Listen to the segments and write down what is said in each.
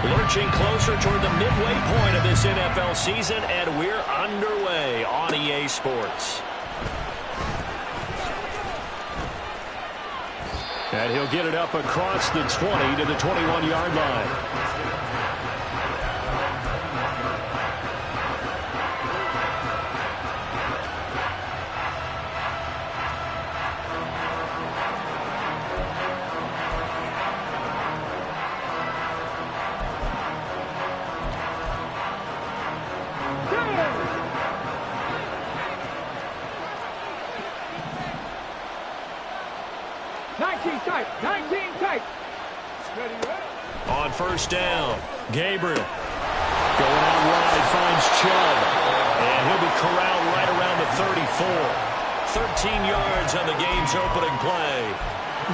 Lurching closer toward the midway point of this NFL season, and we're underway on EA Sports. And he'll get it up across the 20 to the 21-yard line. On first down, Gabriel going out wide, finds Chubb, and he'll be corralled right around the 34. 13 yards on the game's opening play.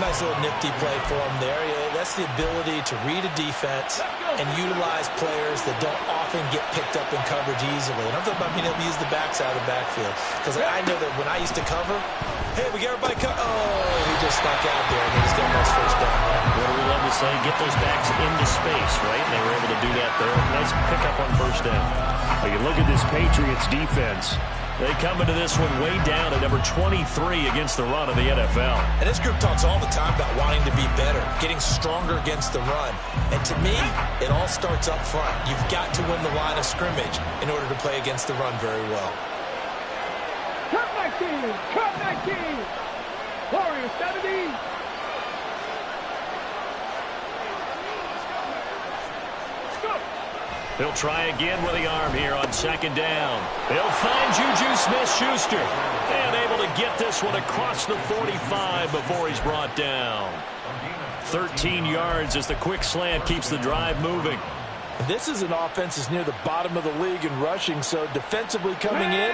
Nice little nifty play for him there. Yeah, that's the ability to read a defense and utilize players that don't often get picked up in coverage easily. And I'm talking about being able to use the backside of the backfield. Because I know that when I used to cover, hey, we got everybody cut. Oh, he just snuck out there, and they just got a nice first down there. What do we love to say? Get those backs into space, right? And they were able to do that there. Nice pickup on first down. Well, you look at this Patriots defense. They come into this one way down at number 23 against the run of the NFL. And this group talks all the time about wanting to be better, getting stronger against the run. And to me, it all starts up front. You've got to win the line of scrimmage in order to play against the run very well. Cut 19! Cut 19! Warriors 70! He'll try again with the arm here on second down. He'll find Juju Smith-Schuster. And able to get this one across the 45 before he's brought down. 13 yards as the quick slant keeps the drive moving. This is an offense that's near the bottom of the league in rushing, so defensively coming in,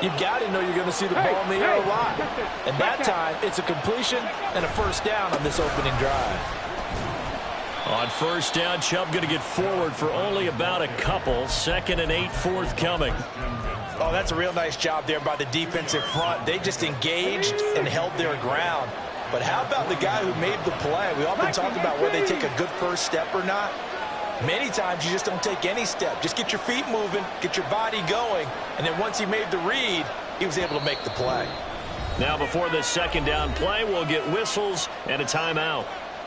you've got to know you're going to see the ball in the air a lot. And that time, it's a completion and a first down on this opening drive. On first down, Chubb going to get forward for only about a couple. 2nd and 8 forthcoming. Oh, that's a real nice job there by the defensive front. They just engaged and held their ground. But how about the guy who made the play? We often talk about whether they take a good first step or not. Many times you just don't take any step. Just get your feet moving, get your body going, and then once he made the read, he was able to make the play. Now before this second down play, we'll get whistles and a timeout.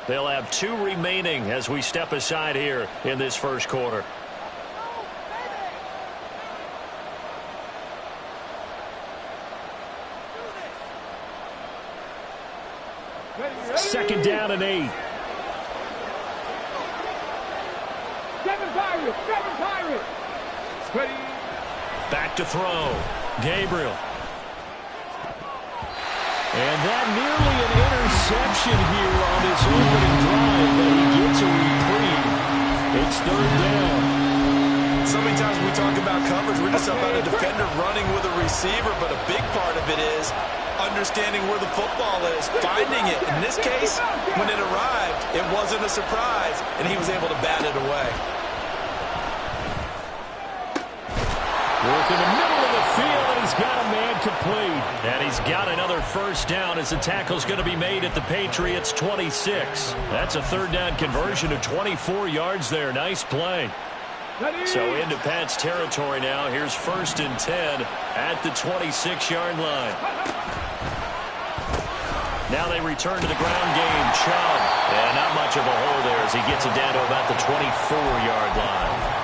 They'll have 2 remaining as we step aside here in this first quarter. Second down and 8. Seven Pirates! Ready. Back to throw. Gabriel. And that nearly an interception here on his opening drive, but he gets a reprieve. It's third down. So many times when we talk about coverage, we're just about a defender running with a receiver, but a big part of it is understanding where the football is, finding it. In this case, when it arrived, it wasn't a surprise, and he was able to bat it away. Work in the middle of the field, and he's got a man complete. And he's got another first down as the tackle's going to be made at the Patriots' 26. That's a third down conversion of 24 yards there. Nice play. So into Pat's territory now. Here's 1st and 10 at the 26-yard line. Now they return to the ground game. Chubb. And not much of a hole there as he gets it down to about the 24-yard line.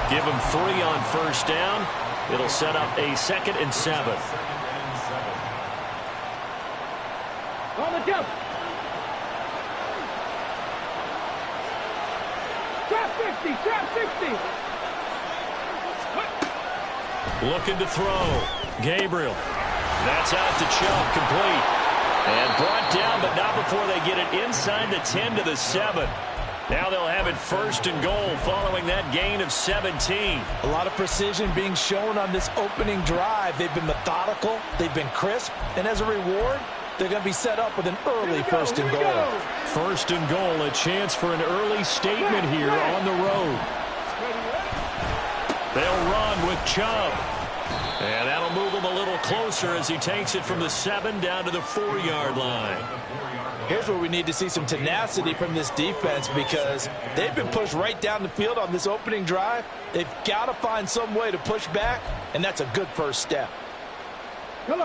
Give him 3 on first down. It'll set up a 2nd and 7. On the jump. Trap 60. Looking to throw. Gabriel. That's out to Chubb, complete. And brought down, but not before they get it inside the 10 to the 7. Now they'll have it 1st and goal following that gain of 17. A lot of precision being shown on this opening drive. They've been methodical, they've been crisp, and as a reward, they're going to be set up with an early 1st and goal. 1st and goal, a chance for an early statement here on the road. They'll run with Chubb. And that'll move him a little closer as he takes it from the 7 down to the 4-yard line. Here's where we need to see some tenacity from this defense because they've been pushed right down the field on this opening drive. They've got to find some way to push back, and that's a good first step.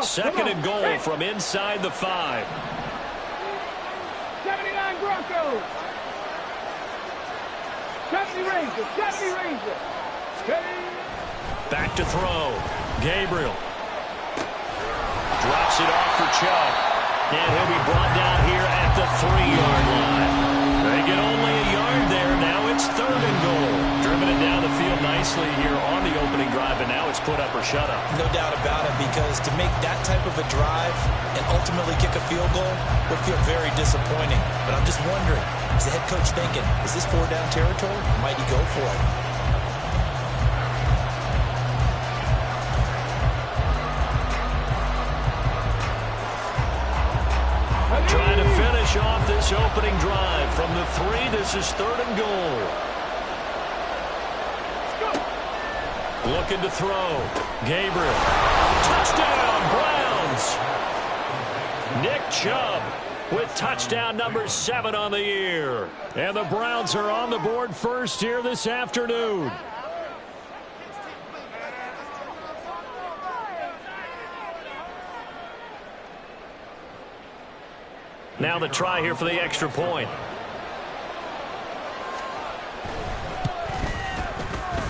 Second and goal from inside the 5. 79 Broncos. 70 Rangers. 70 Rangers. Back to throw. Gabriel. Drops it off for Chubb. And he'll be brought down here at the 3-yard line. They get only a yard there. Now it's third and goal. Driven it down the field nicely here on the opening drive, and now it's put up or shut up. No doubt about it, because to make that type of a drive and ultimately kick a field goal would feel very disappointing. But I'm just wondering, is the head coach thinking, is this 4-down territory? Might he go for it? Trying to finish off this opening drive. From the 3, this is third and goal. Looking to throw. Gabriel. Touchdown, Browns. Nick Chubb with touchdown number 7 on the year. And the Browns are on the board first here this afternoon. Now the try here for the extra point.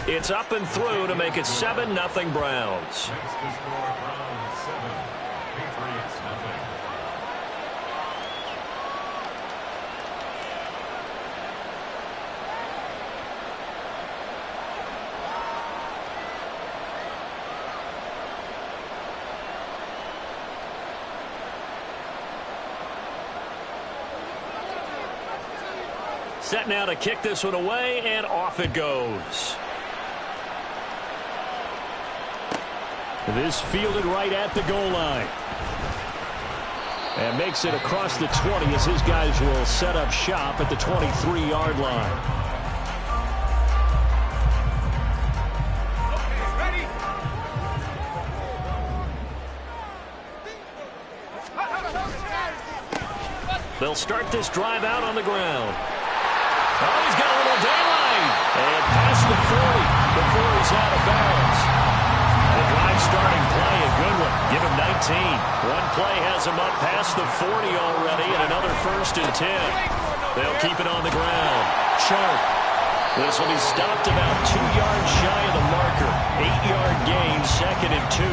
It's up and through to make it 7-0 Browns. Set now to kick this one away, and off it goes. This fielded right at the goal line. And makes it across the 20 as his guys will set up shop at the 23-yard line. They'll start this drive out on the ground. Oh, he's got a little daylight. And past the 40 before he's out of bounds. The drive starting play, a good one. Give him 19. One play has him up past the 40 already, and another 1st and 10. They'll keep it on the ground. Sharp. This will be stopped about 2 yards shy of the marker. 8-yard gain, 2nd and 2.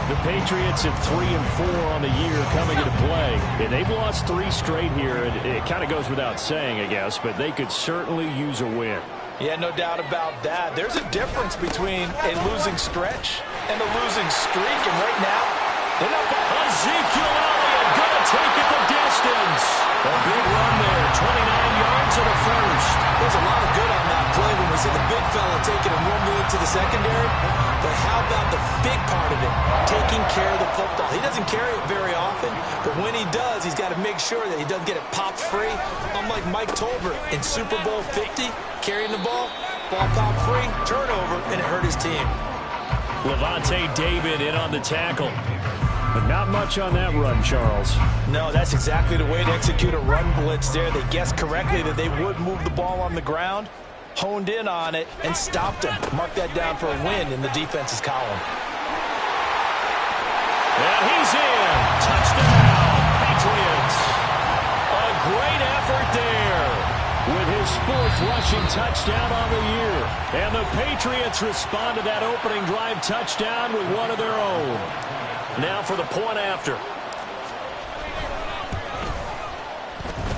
The Patriots at 3 and 4 on the year coming into play. And they've lost 3 straight here. And it kind of goes without saying, I guess, but they could certainly use a win. Yeah, no doubt about that. There's a difference between a losing stretch and a losing streak. And right now, they're not. Ezekiel Elliott gonna take it the distance. A big run there, 29 yards and a 1st. There's a lot of good on that play when we see the big fella taking it 1 minute to the secondary. But how about the big part of it, taking care of the football? He doesn't carry it very often, but when he does, he's got to make sure that he doesn't get it popped free. Unlike Mike Tolbert in Super Bowl 50, carrying the ball popped free, turnover, and it hurt his team. Levante David in on the tackle. But not much on that run, Charles. No, that's exactly the way to execute a run blitz there. They guessed correctly that they would move the ball on the ground, honed in on it, and stopped him. Mark that down for a win in the defense's column. And he's in. Touchdown, Patriots. A great effort there with his 4th rushing touchdown on the year. And the Patriots respond to that opening drive touchdown with one of their own. Now for the point after.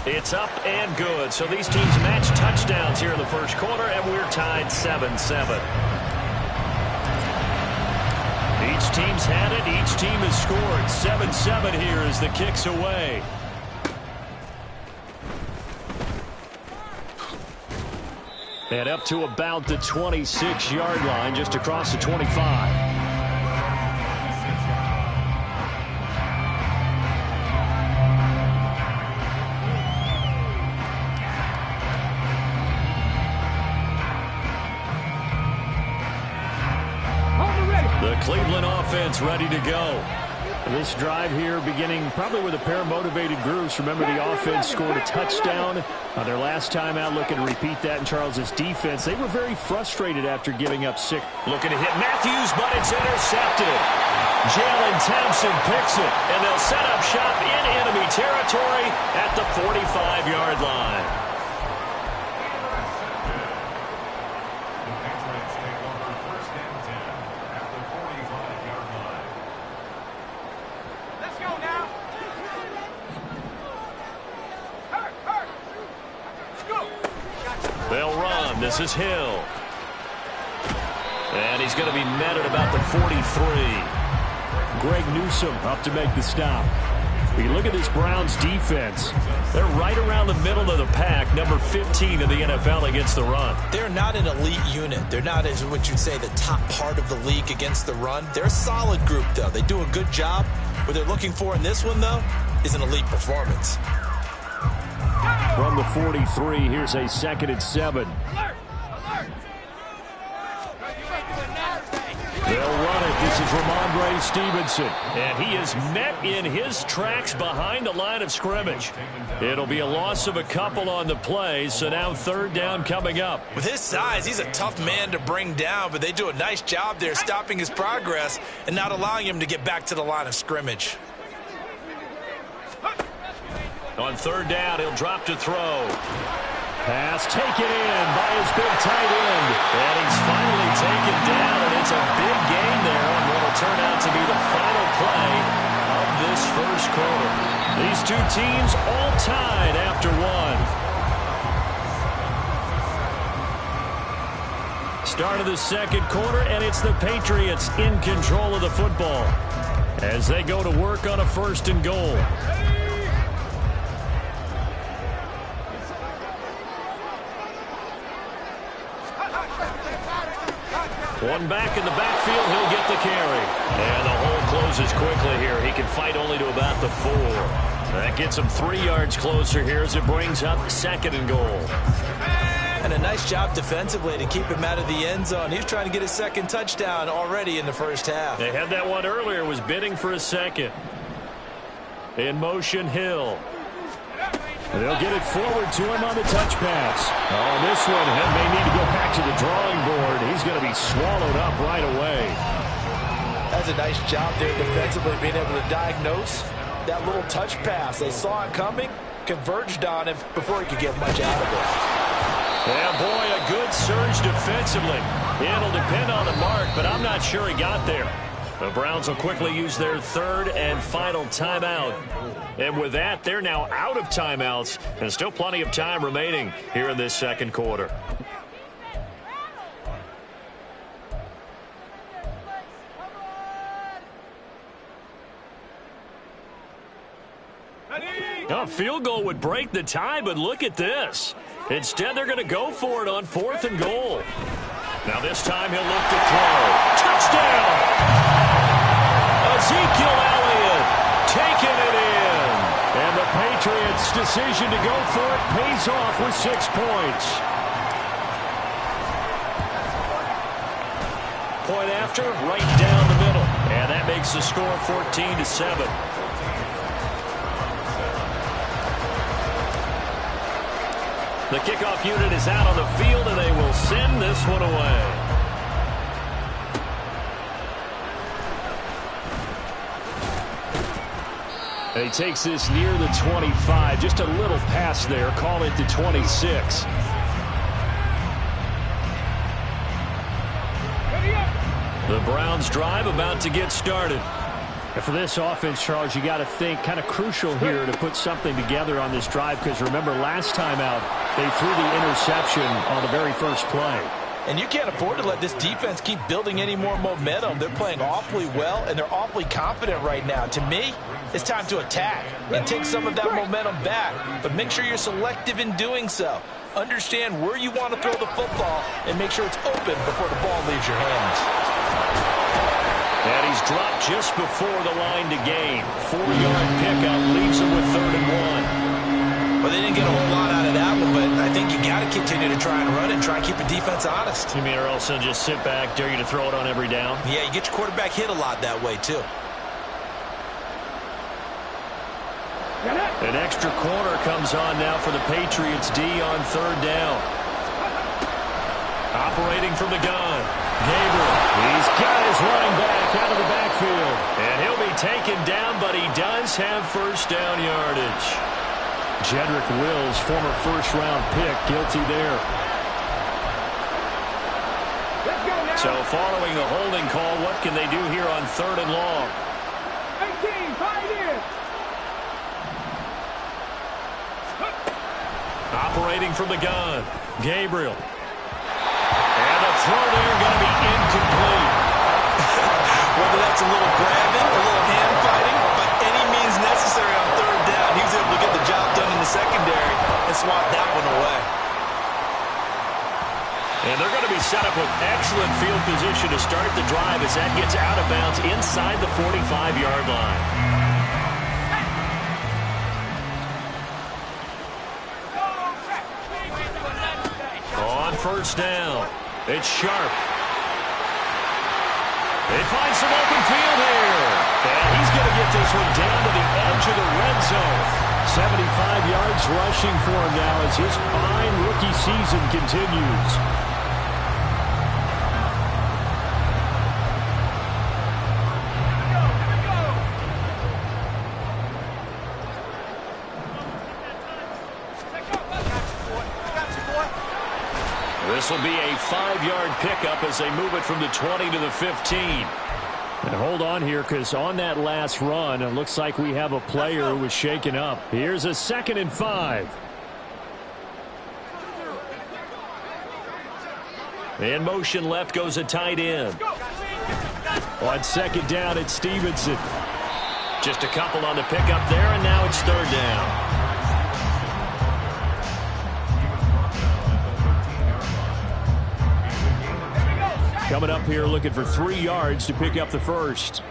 It's up and good. So these teams match touchdowns here in the first quarter, and we're tied 7-7. Each team's had it. Each team has scored. 7-7 here as the kick's away. And up to about the 26-yard line, just across the 25. Cleveland offense ready to go. This drive here beginning probably with a pair of motivated groups. Remember, the offense scored a touchdown on their last time out, looking to repeat that in Charles's defense. They were very frustrated after giving up 6. Looking to hit Matthews, but it's intercepted. Jalen Thompson picks it, and they'll set up shop in enemy territory at the 45-yard line. They'll run. This is Hill. And he's going to be met at about the 43. Greg Newsome up to make the stop. When you look at this Browns defense, they're right around the middle of the pack, number 15 in the NFL against the run. They're not an elite unit. They're not, as what you'd say, the top part of the league against the run. They're a solid group, though. They do a good job. What they're looking for in this one, though, is an elite performance. From the 43, here's a 2nd and 7. They'll run it. This is Ramondre Stevenson. And he is met in his tracks behind the line of scrimmage. It'll be a loss of a couple on the play, so now 3rd down coming up. With his size, he's a tough man to bring down, but they do a nice job there stopping his progress and not allowing him to get back to the line of scrimmage. On 3rd down, he'll drop to throw. Pass taken in by his big tight end. And he's finally taken down, and it's a big gain there on what will turn out to be the final play of this first quarter. These two teams all tied after one. Start of the 2nd quarter, and it's the Patriots in control of the football as they go to work on a 1st and goal. One back in the backfield, he'll get the carry. And the hole closes quickly here. He can fight only to about the 4. That gets him 3 yards closer here as it brings up 2nd and goal. And a nice job defensively to keep him out of the end zone. He's trying to get his 2nd touchdown already in the first half. They had that one earlier, was bidding for a 2nd. In motion, Hill. They'll get it forward to him on the touch pass. On this one, he may need to go back to the drawing board. He's going to be swallowed up right away. That's a nice job there defensively, being able to diagnose that little touch pass. They saw it coming, converged on him before he could get much out of it. Yeah, boy, a good surge defensively. It'll depend on the mark, but I'm not sure he got there. The Browns will quickly use their 3rd and final timeout. And with that, they're now out of timeouts, and still plenty of time remaining here in this 2nd quarter. A field goal would break the tie, but look at this. Instead, they're going to go for it on 4th and goal. Now this time he'll look to throw. Touchdown! Ezekiel Elliott taking it in. And the Patriots' decision to go for it pays off with 6 points. Point after, right down the middle. And that makes the score 14-7. The kickoff unit is out on the field, and they will send this one away. And he takes this near the 25. Just a little pass there. Call it the 26. The Browns drive about to get started. And for this offense, Charles, you got to think kind of crucial here to put something together on this drive, because remember last time out they threw the interception on the very first play. And you can't afford to let this defense keep building any more momentum. They're playing awfully well, and they're awfully confident right now. To me, it's time to attack and take some of that momentum back. But make sure you're selective in doing so. Understand where you want to throw the football and make sure it's open before the ball leaves your hands. And he's dropped just before the line to gain. 4-yard pickup leaves him with 3rd and 1. Well, they didn't get a whole lot out of that one, but I think you got to continue to try and run it and try and keep the defense honest. You mean or else they'll just sit back, dare you to throw it on every down? Yeah, you get your quarterback hit a lot that way, too. An extra corner comes on now for the Patriots D on third down. Operating from the gun, Gabriel. He's got his running back out of the backfield. And he'll be taken down, but he does have first down yardage. Jedrick Wills, former first-round pick, guilty there. Let's go now. So following the holding call, what can they do here on third and long? 18, Pioneers. Operating from the gun, Gabriel. And the throw there going to be incomplete. Whether that's a little grabbing, a little hand fighting, by any means necessary on third down, he was able to get the job done in the secondary and swat that one away. And they're going to be set up with excellent field position to start the drive as that gets out of bounds inside the 45-yard line. On first down, it's Sharp. They find some open field here. And he's going to get this one down to the edge of the red zone. 75 yards rushing for him now as his fine rookie season continues. This will be a 5-yard pickup as they move it from the 20 to the 15. And hold on here, because on that last run, it looks like we have a player who was shaken up. Here's a 2nd and 5. In motion left goes a tight end. On second down, it's Stevenson. Just a couple on the pickup there, and now it's third down. Coming up here looking for 3 yards to pick up the first.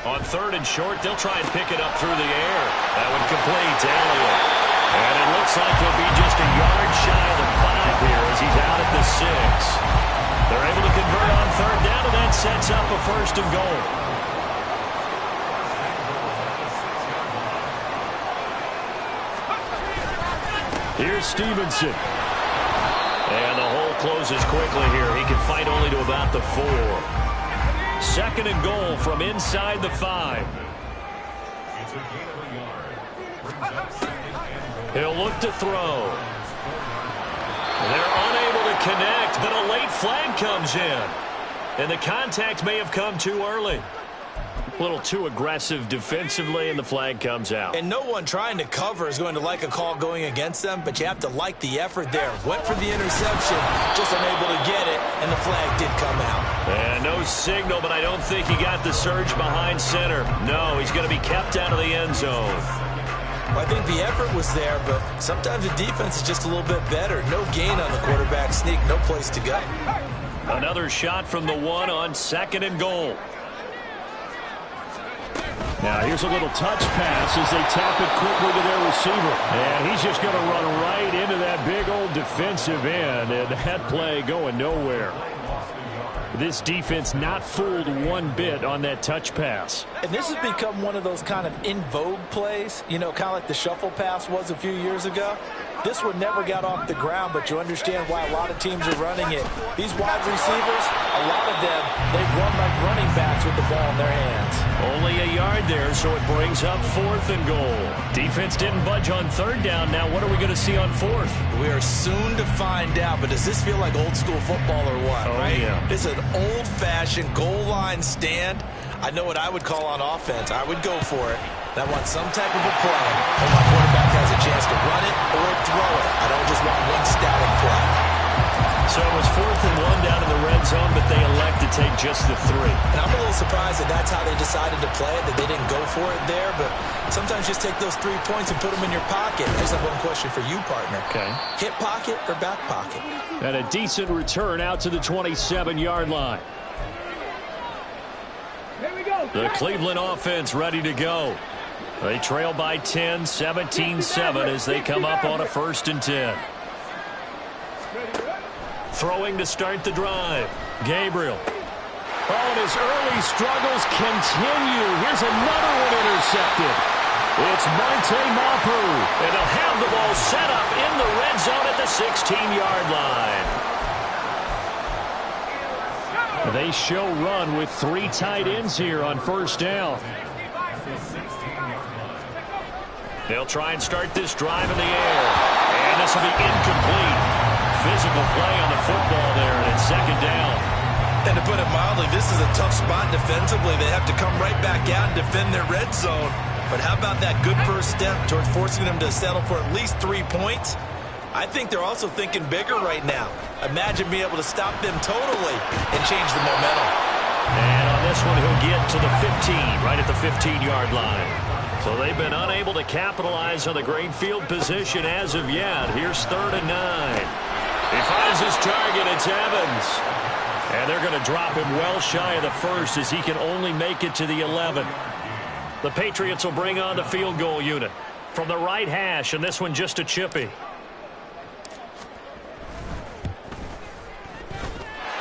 On third and short, they'll try and pick it up through the air. That one complete to Elliott. And it looks like he'll be just a yard shy of the 5 here as he's out at the 6. They're able to convert on third down, and that sets up a first and goal. Here's Stevenson. And the hole closes quickly here. He can fight only to about the 4. 2nd and goal from inside the 5. He'll look to throw. They're unable to connect, but a late flag comes in. And the contact may have come too early. A little too aggressive defensively, and the flag comes out. And no one trying to cover is going to like a call going against them, but you have to like the effort there. Went for the interception, just unable to get it, and the flag did come out. And no signal, but I don't think he got the surge behind center. No, he's going to be kept out of the end zone. Well, I think the effort was there, but sometimes the defense is just a little bit better. No gain on the quarterback sneak, no place to go. Another shot from the 1 on 2nd and goal. Now here's a little touch pass as they tap it quickly to their receiver. And he's just going to run right into that big old defensive end. And that play going nowhere. This defense not fooled one bit on that touch pass. And this has become one of those kind of in vogue plays, you know, kind of like the shuffle pass was a few years ago. This one never got off the ground, but you understand why a lot of teams are running it. These wide receivers, a lot of them, they run like running backs with the ball in their hands. Only a yard there, so it brings up 4th and goal. Defense didn't budge on third down. Now what are we going to see on 4th? We are soon to find out, but does this feel like old school football or what, right? Yeah. It's an old-fashioned goal line stand. I know what I would call on offense. I would go for it. And I want some type of a play where my quarterback has a chance to run it or throw it. I don't just want one static play. So it was 4th and 1 down in the red zone, but they elect to take just the 3. And I'm a little surprised that that's how they decided to play it, that they didn't go for it there. But sometimes just take those 3 points and put them in your pocket. I just have one question for you, partner. Okay. Hip pocket or back pocket? And a decent return out to the 27-yard line. Here we go. The Cleveland offense ready to go. They trail by 10, 17-7 as they come up on a 1st and 10. Throwing to start the drive. Gabriel. Oh, and his early struggles continue. Here's another one intercepted. It's Monte Mapu. And they'll have the ball set up in the red zone at the 16-yard line. They show run with 3 tight ends here on 1st down. They'll try and start this drive in the air. And this will be incomplete. Physical play on the football there, and it's 2nd down. And to put it mildly, this is a tough spot defensively. They have to come right back out and defend their red zone. But how about that good first step towards forcing them to settle for at least 3 points? I think they're also thinking bigger right now. Imagine being able to stop them totally and change the momentum. And on this one, he'll get to the 15, right at the 15-yard line. So they've been unable to capitalize on the great field position as of yet. Here's 3rd and 9. He finds his target. It's Evans. And they're going to drop him well shy of the 1st as he can only make it to the 11. The Patriots will bring on the field goal unit from the right hash, and this one just a chippy.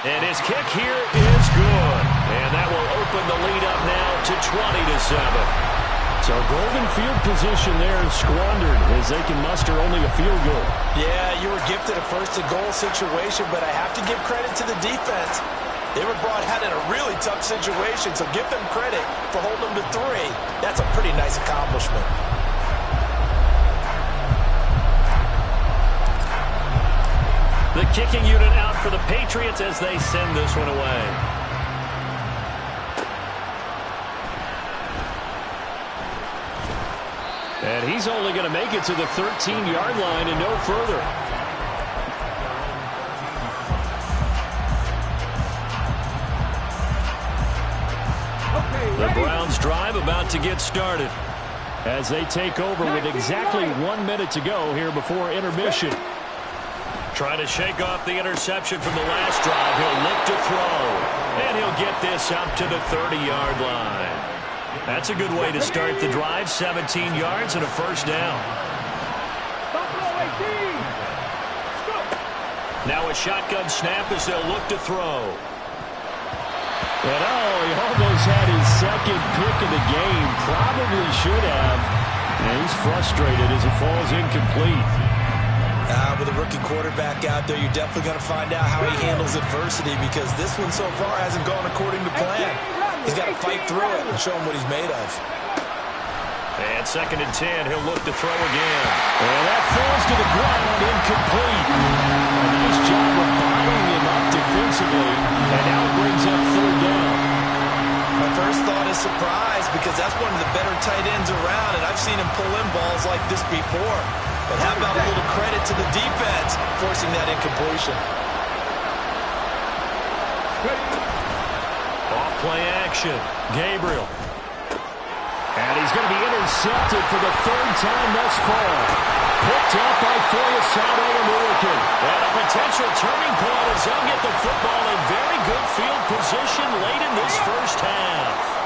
And his kick here is good. And that will open the lead up now to 20-7. So golden field position there squandered as they can muster only a field goal. Yeah, you were gifted a 1st and goal situation, but I have to give credit to the defense. They were brought out in a really tough situation, so give them credit for holding them to 3. That's a pretty nice accomplishment. The kicking unit out for the Patriots as they send this one away. And he's only going to make it to the 13-yard line and no further. The Browns drive about to get started as they take over with exactly 1 minute to go here before intermission. Trying to shake off the interception from the last drive. He'll look to throw. And he'll get this up to the 30-yard line. That's a good way to start the drive. 17 yards and a 1st down. Now a shotgun snap as they'll look to throw. And he almost had his 2nd pick of the game. Probably should have. And he's frustrated as it falls incomplete. With a rookie quarterback out there, you're definitely going to find out how he handles adversity because this one so far hasn't gone according to plan. He's got to fight through it and show him what he's made of. And 2nd and 10, he'll look to throw again. And that falls to the ground, incomplete. A nice job of bottling him up defensively, and now it brings up 3rd down. My first thought is surprise because that's one of the better tight ends around, and I've seen him pull in balls like this before. But how about a little credit to the defense forcing that incompletion? Off play action. Gabriel. And he's going to be intercepted for the 3rd time thus far. Picked up by Foyesade Oluokun. And a potential turning point as they'll get the football in very good field position late in this 1st half.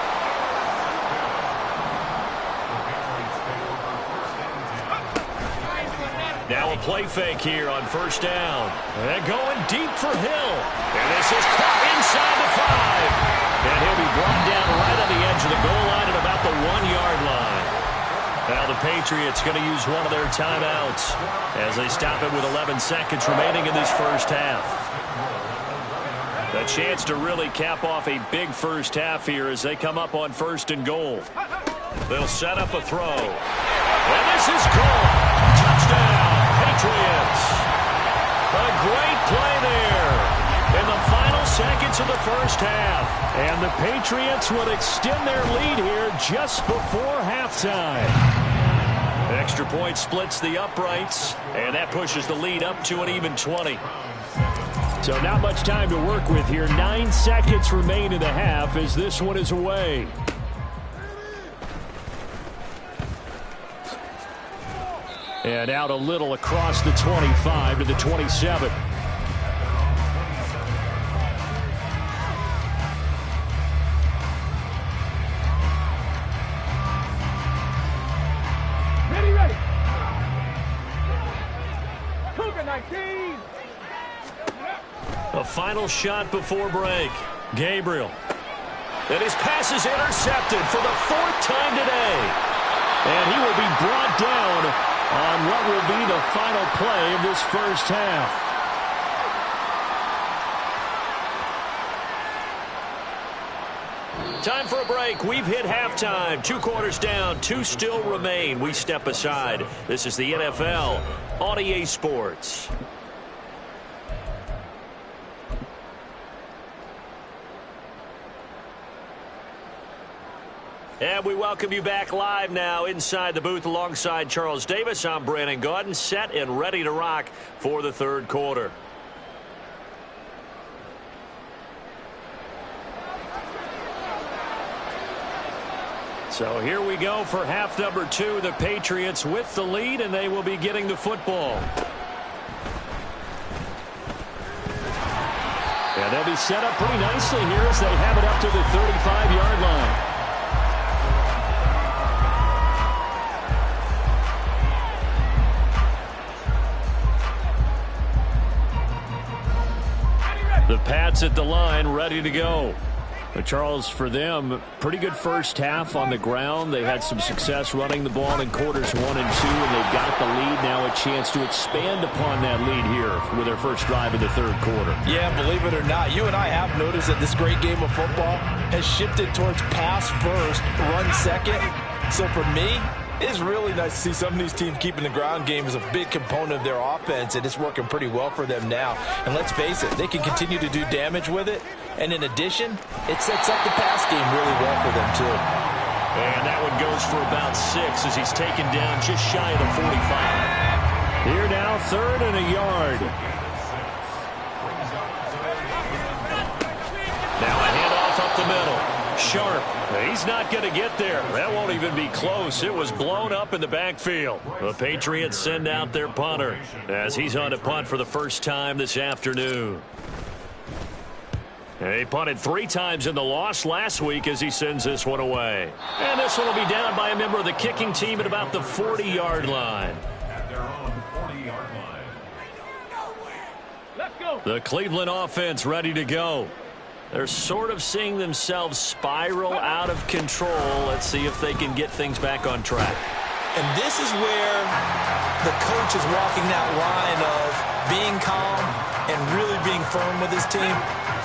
Now a play fake here on 1st down. And going deep for Hill. And this is caught inside the 5. And he'll be brought down right on the edge of the goal line at about the 1-yard line. Now the Patriots going to use one of their timeouts as they stop it with 11 seconds remaining in this 1st half. A chance to really cap off a big 1st half here as they come up on 1st and goal. They'll set up a throw. And this is caught. Touchdown, Patriots. A great play there in the final seconds of the 1st half. And the Patriots would extend their lead here just before halftime. Extra point splits the uprights, and that pushes the lead up to an even 20. So not much time to work with here. 9 seconds remain in the half as this one is away. And out a little across the 25 to the 27. 19. A final shot before break. Gabriel. And his pass is intercepted for the 4th time today. And he will be brought down on what will be the final play of this first half. Time for a break. We've hit halftime. 2 quarters down. 2 still remain. We step aside. This is the NFL on EA Sports. And we welcome you back live now inside the booth alongside Charles Davis. I'm Brandon Gaudin, set and ready to rock for the 3rd quarter. So here we go for half number 2. The Patriots with the lead, and they will be getting the football. And they'll be set up pretty nicely here as they have it up to the 35-yard line. The Pats at the line, ready to go. But Charles, for them, pretty good first half on the ground. They had some success running the ball in quarters 1 and 2, and they've got the lead now, a chance to expand upon that lead here with their first drive in the 3rd quarter. Yeah, believe it or not, you and I have noticed that this great game of football has shifted towards pass first, run second. So for me, it's really nice to see some of these teams keeping the ground game as a big component of their offense, and it's working pretty well for them now. And let's face it, they can continue to do damage with it. And in addition, it sets up the pass game really well for them, too. And that one goes for about 6 as he's taken down just shy of the 45. Here now, 3rd and a yard. Now a handoff up the middle. Sharp. He's not going to get there. That won't even be close. It was blown up in the backfield. The Patriots send out their punter as he's on to punt for the first time this afternoon. He punted 3 times in the loss last week as he sends this one away. And this one will be down by a member of the kicking team at about the 40-yard line. At their own 40-yard line. Let's go. The Cleveland offense ready to go. They're sort of seeing themselves spiral out of control. Let's see if they can get things back on track. And this is where the coach is walking that line of being calm and really being firm with his team.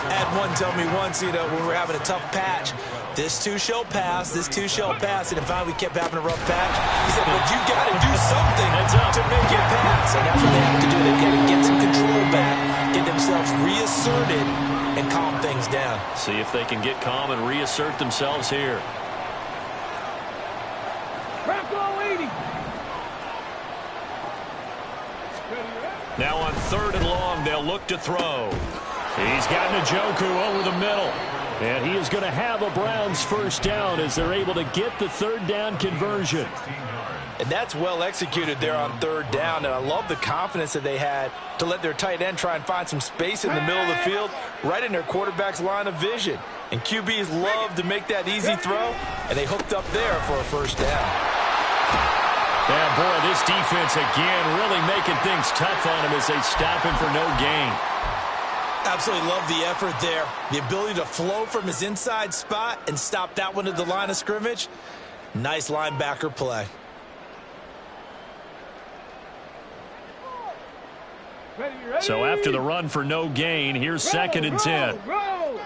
I had one tell me once, when we were having a tough patch, this too shall pass, this too shall pass, and finally we kept having a rough patch. He said, but you got to do something to make it pass. And that's what they have to do. They've got to get some control back, get themselves reasserted, and calm things down. See if they can get calm and reassert themselves here. Bronco 80. Now on 3rd and long, they'll look to throw. He's got Njoku over the middle. And he is going to have a Browns first down as they're able to get the 3rd down conversion. And that's well executed there on 3rd down. And I love the confidence that they had to let their tight end try and find some space in the middle of the field, right in their quarterback's line of vision. And QBs love to make that easy throw, and they hooked up there for a first down. Yeah, boy, this defense again really making things tough on him as they stop him for no gain. Absolutely love the effort there. The ability to flow from his inside spot and stop that one at the line of scrimmage. Nice linebacker play. So after the run for no gain, here's 2nd and 10. Roll.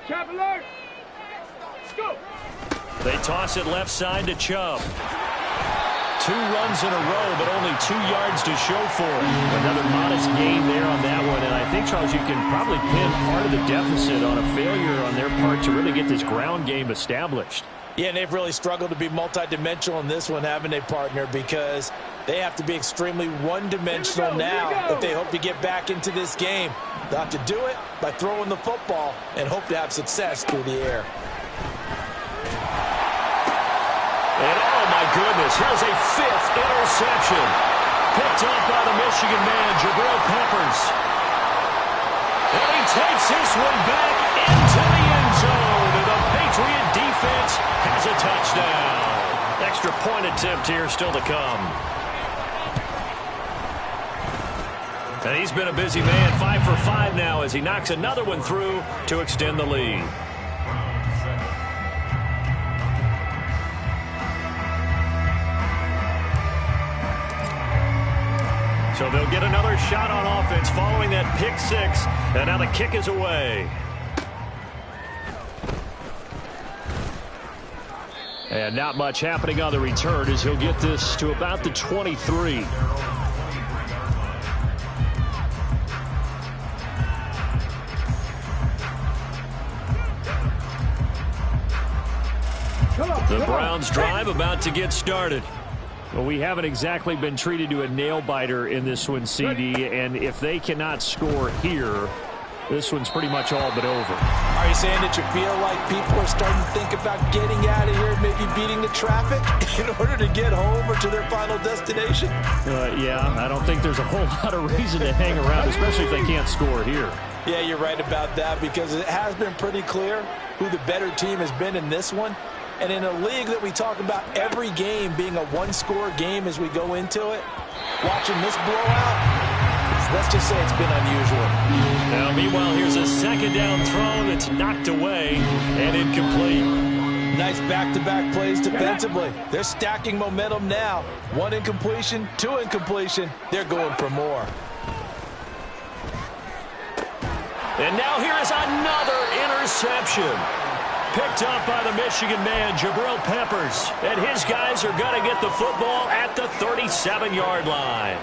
Chop alert. Let's go. They toss it left side to Chubb. 2 runs in a row, but only 2 yards to show for it. Another modest gain there on that one. And I think, Charles, you can probably pin part of the deficit on a failure on their part to really get this ground game established. Yeah, and they've really struggled to be multidimensional in this one, haven't they, partner? Because they have to be extremely one-dimensional now if they hope to get back into this game. They'll have to do it by throwing the football and hope to have success through the air. And oh my goodness, here's a 5th interception. Picked up by the Michigan man, Jabril Peppers. And he takes this one back into the end zone. And the Patriot defense has a touchdown. Extra point attempt here still to come. And he's been a busy man, 5 for 5 now as he knocks another one through to extend the lead. So they'll get another shot on offense following that pick six. And now the kick is away. And not much happening on the return as he'll get this to about the 23. The Browns drive about to get started. Well, we haven't exactly been treated to a nail-biter in this one, CD, and if they cannot score here, this one's pretty much all but over. Are you saying that you feel like people are starting to think about getting out of here, maybe beating the traffic in order to get home or to their final destination? Yeah, I don't think there's a whole lot of reason to hang around, especially if they can't score here. Yeah, you're right about that because it has been pretty clear who the better team has been in this one. And in a league that we talk about every game being a one-score game as we go into it, watching this blowout, let's just say it's been unusual. Now, meanwhile, here's a second down throw that's knocked away and incomplete. Nice back-to-back plays defensively. They're stacking momentum now. 1 incompletion, 2 incompletion. They're going for more. And now here is another interception. Picked up by the Michigan man, Jabril Peppers. And his guys are going to get the football at the 37-yard line.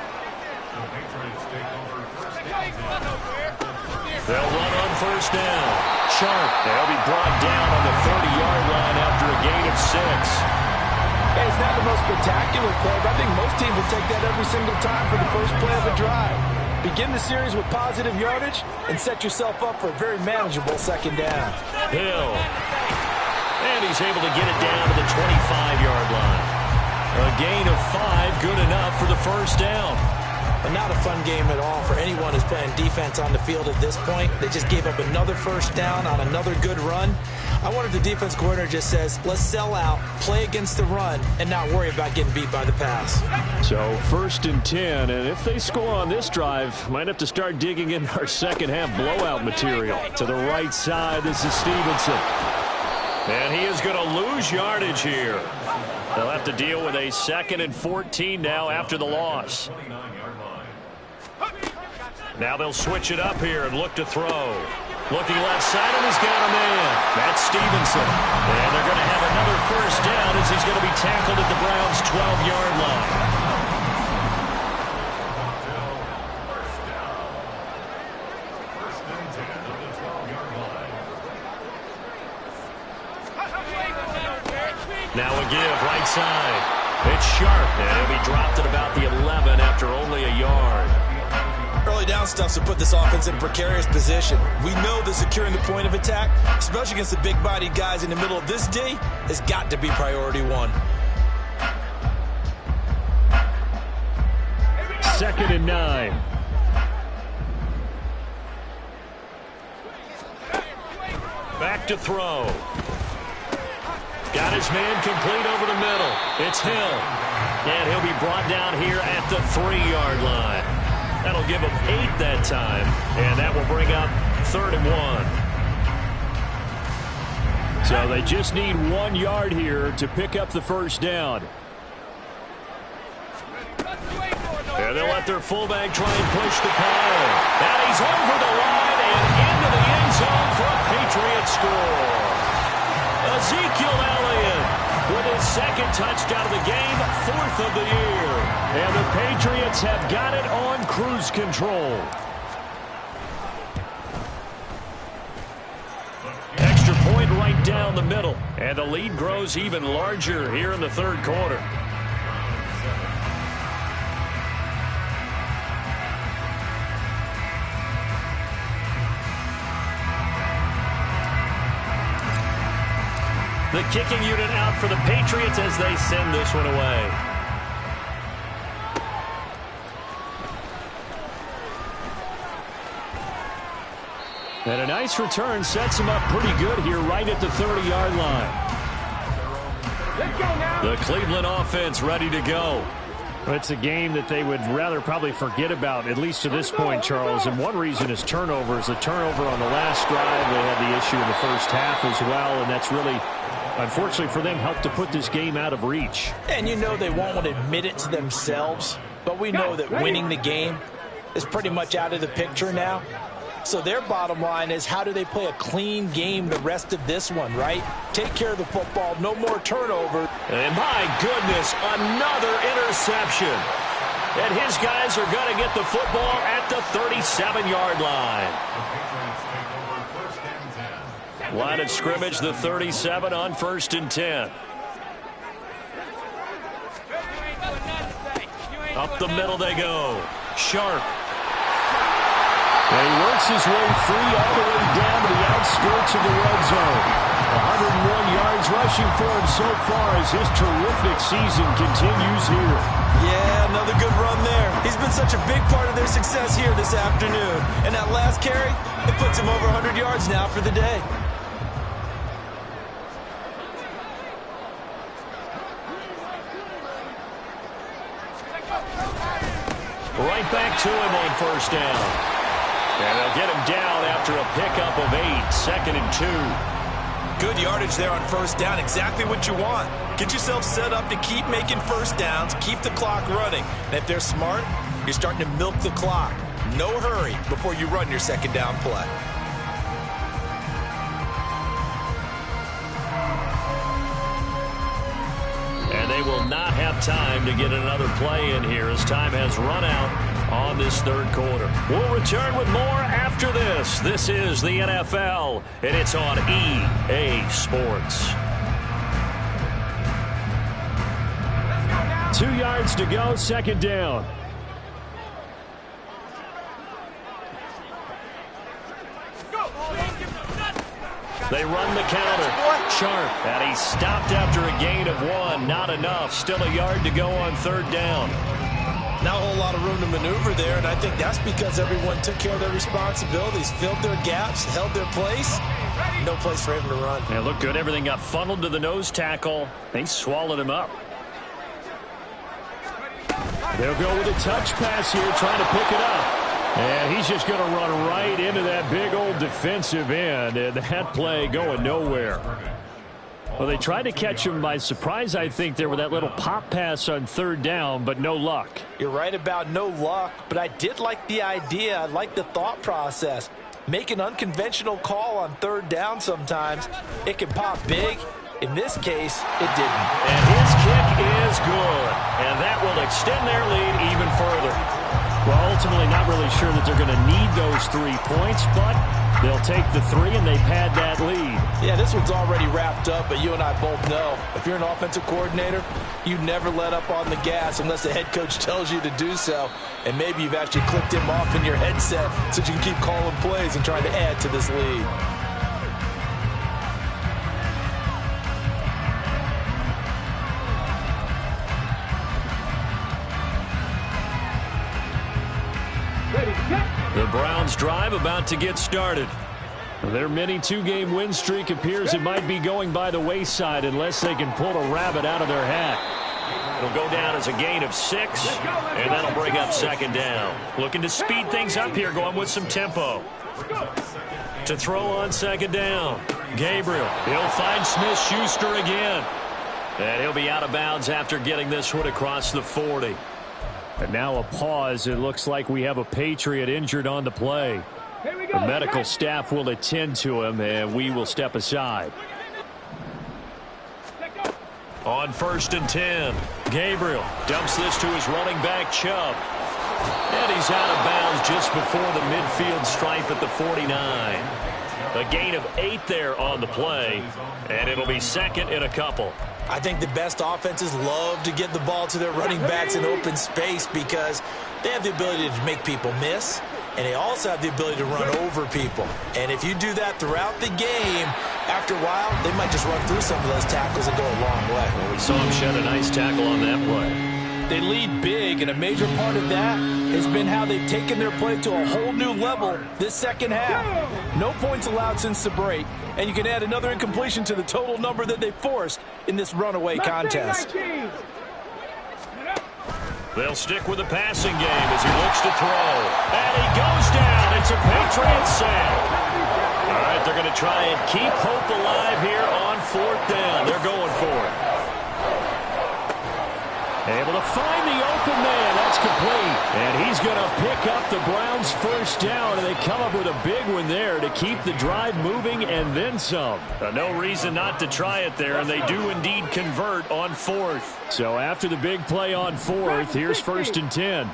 They'll run on first down. Sharp. They'll be brought down on the 30-yard line after a gain of 6. Hey, it's not the most spectacular play, but I think most teams will take that every single time for the first play of a drive. Begin the series with positive yardage and set yourself up for a very manageable second down. Hill. And he's able to get it down to the 25-yard line. A gain of 5, good enough for the first down. And not a fun game at all for anyone who's playing defense on the field at this point. They just gave up another first down on another good run. I wonder if the defense coordinator just says, let's sell out, play against the run, and not worry about getting beat by the pass. So 1st and 10, and if they score on this drive, might have to start digging in our second half blowout material. To the right side, this is Stevenson. And he is going to lose yardage here. They'll have to deal with a 2nd and 14 now after the loss. Now they'll switch it up here and look to throw. Looking left side, and he's got a man. That's Stevenson. And they're going to have another first down as he's going to be tackled at the Browns' 12-yard line. Now a give, right side. It's Sharp, and he'll be dropped at about the 11 after only a yard. Early down stuff to put this offense in a precarious position. We know that securing the point of attack, especially against the big-bodied guys in the middle of this D, has got to be priority 1. 2nd and 9. Back to throw. Got his man complete over the middle. It's Hill. And he'll be brought down here at the 3-yard line. That'll give him 8 that time. And that will bring up 3rd and 1. So they just need 1 yard here to pick up the first down. And they'll let their fullback try and push the pile. And he's over the line and into the end zone for a Patriot score. Ezekiel Elliott with his 2nd touchdown of the game, 4th of the year. And the Patriots have got it on cruise control. Extra point right down the middle. And the lead grows even larger here in the 3rd quarter. The kicking unit out for the Patriots as they send this one away. And a nice return sets him up pretty good here right at the 30-yard line. The Cleveland offense ready to go. It's a game that they would rather probably forget about, at least to this point, Charles. And one reason is turnovers. The turnover on the last drive, they had the issue in the first half as well, and that's really, unfortunately for them, helped to put this game out of reach. And you know they won't want to admit it to themselves, but we know that winning the game is pretty much out of the picture now. So their bottom line is, how do they play a clean game the rest of this one, right? Take care of the football, no more turnover. And my goodness, another interception. And his guys are going to get the football at the 37-yard line. Line of scrimmage, the 37 on 1st and 10. Up the middle they go. Sharp. And he works his way free all the way down to the outskirts of the red zone. 101 yards rushing for him so far as his terrific season continues here. Yeah, another good run there. He's been such a big part of their success here this afternoon. And that last carry, it puts him over 100 yards now for the day. Right back to him on 1st down. And they'll get him down after a pickup of 8, 2nd and 2. Good yardage there on 1st down, exactly what you want. Get yourself set up to keep making 1st downs, keep the clock running. And if they're smart, you're starting to milk the clock. No hurry before you run your 2nd down play. And they will not have time to get another play in here as time has run out on this 3rd quarter. We'll return with more after this. This is the NFL, and it's on EA Sports. 2 yards to go, 2nd down. They run the counter. Sharp, and he stopped after a gain of 1. Not enough. Still a yard to go on 3rd down. Not a whole lot of room to maneuver there, and I think that's because everyone took care of their responsibilities, filled their gaps, held their place. No place for him to run. It looked good. Everything got funneled to the nose tackle. They swallowed him up. They'll go with a touch pass here, trying to pick it up. And he's just going to run right into that big old defensive end, and that play going nowhere. Well, they tried to catch him by surprise, I think, there with that little pop pass on 3rd down, but no luck. You're right about no luck, but I did like the idea. I like the thought process. Make an unconventional call on 3rd down sometimes. It can pop big. In this case, it didn't. And his kick is good, and that will extend their lead even further. Well, ultimately not really sure that they're going to need those 3 points, but they'll take the 3 and they pad that lead. Yeah, this one's already wrapped up, but you and I both know if you're an offensive coordinator, you never let up on the gas unless the head coach tells you to do so. And maybe you've actually clicked him off in your headset so you can keep calling plays and trying to add to this lead. The Browns drive about to get started. Their mini 2-game win streak appears it might be going by the wayside unless they can pull a rabbit out of their hat. It'll go down as a gain of 6, and that'll bring up 2nd down. Looking to speed things up here, going with some tempo. To throw on 2nd down. Gabriel, he'll find Smith-Schuster again. And he'll be out of bounds after getting this one across the 40. And now a pause. It looks like we have a Patriot injured on the play. The medical staff will attend to him, and we will step aside. On 1st and 10, Gabriel dumps this to his running back, Chubb. And he's out of bounds just before the midfield stripe at the 49. A gain of 8 there on the play, and it'll be 2nd and a couple. I think the best offenses love to get the ball to their running backs in open space because they have the ability to make people miss, and they also have the ability to run over people. And if you do that throughout the game, after a while, they might just run through some of those tackles and go a long way. Well, we saw him shed a nice tackle on that play. They lead big, and a major part of that has been how they've taken their play to a whole new level this second half. No points allowed since the break, and you can add another incompletion to the total number that they forced in this runaway contest. They'll stick with the passing game as he looks to throw. And he goes down. It's a Patriot sack. All right, they're going to try and keep hope alive here on 4th down. They're going for it. Able to find the open man. That's complete. And he's going to pick up the Browns' first down, and they come up with a big one there to keep the drive moving and then some. No reason not to try it there, and they do indeed convert on 4th. So after the big play on 4th, here's 1st and 10.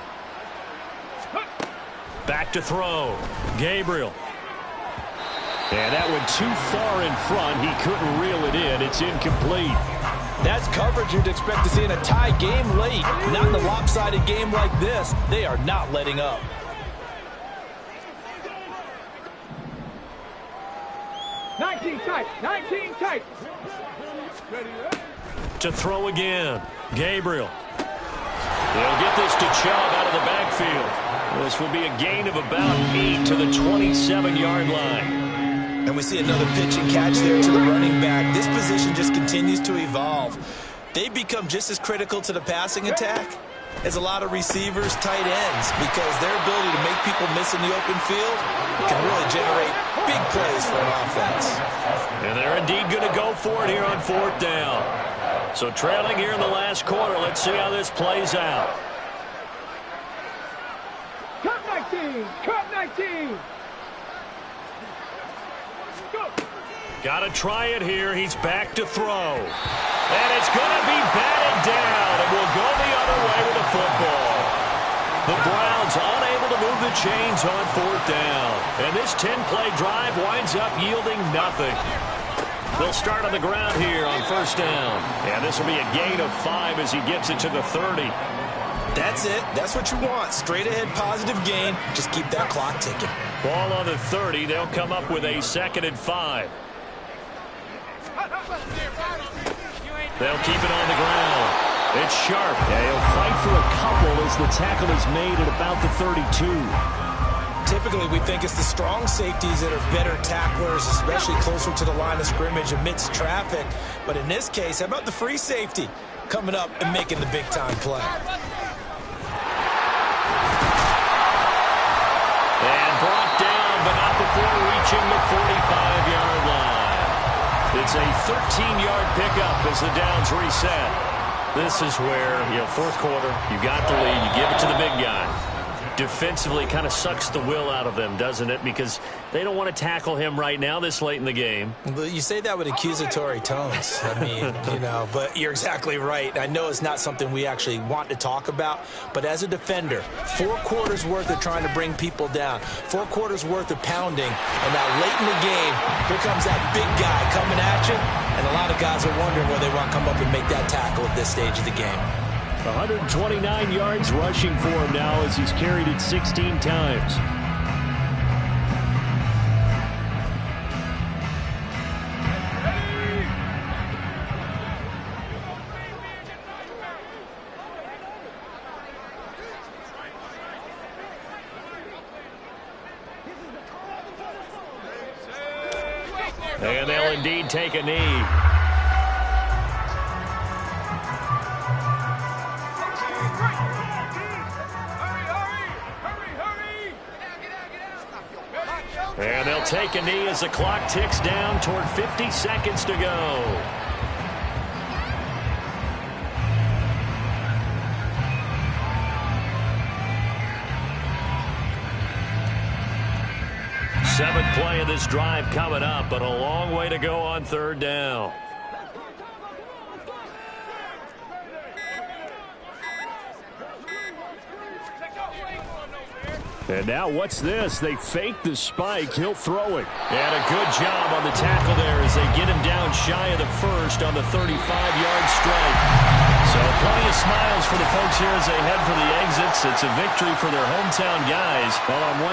Back to throw. Gabriel. And that went too far in front. He couldn't reel it in. It's incomplete. That's coverage you'd expect to see in a tie game late. Not in a lopsided game like this. They are not letting up. Nineteen tight. To throw again. Gabriel. They'll get this to Chubb out of the backfield. This will be a gain of about 8 to the 27-yard line. And we see another pitch and catch there to the running back. This position just continues to evolve. They've become just as critical to the passing attack as a lot of receivers, tight ends, because their ability to make people miss in the open field can really generate big plays for an offense. And they're indeed going to go for it here on 4th down. So trailing here in the last quarter. Let's see how this plays out. Cut 19. Got to try it here. He's back to throw. And it's going to be batted down. And we'll go the other way with the football. The Browns unable to move the chains on 4th down. And this 10-play drive winds up yielding nothing. They'll start on the ground here on 1st down. And this will be a gain of 5 as he gets it to the 30. That's it. That's what you want. Straight ahead positive gain. Just keep that clock ticking. Ball on the 30. They'll come up with a 2nd and 5. They'll keep it on the ground. It's Sharp. Yeah, he'll fight for a couple as the tackle is made at about the 32. Typically, we think it's the strong safeties that are better tacklers, especially closer to the line of scrimmage amidst traffic. But in this case, how about the free safety coming up and making the big-time play? And brought down, but not before reaching the 45-yard line. It's a 13-yard pickup as the downs reset. This is where, 4th quarter, you got the lead, you give it to the big guy. Defensively kind of sucks the will out of them, doesn't it? Because they don't want to tackle him right now this late in the game. You say that with accusatory tones. I mean, but you're exactly right. I know it's not something we actually want to talk about, but as a defender, 4 quarters worth of trying to bring people down, 4 quarters worth of pounding, and now late in the game, here comes that big guy coming at you, and a lot of guys are wondering whether they want to come up and make that tackle at this stage of the game. 129 yards rushing for him now as he's carried it 16 times. And they'll indeed take a knee. And they'll take a knee as the clock ticks down toward 50 seconds to go. Seventh play of this drive coming up, but a long way to go on 3rd down. And now what's this? They fake the spike. He'll throw it. And a good job on the tackle there as they get him down shy of the 1st on the 35-yard strike. So plenty of smiles for the folks here as they head for the exits. It's a victory for their hometown guys. Well, on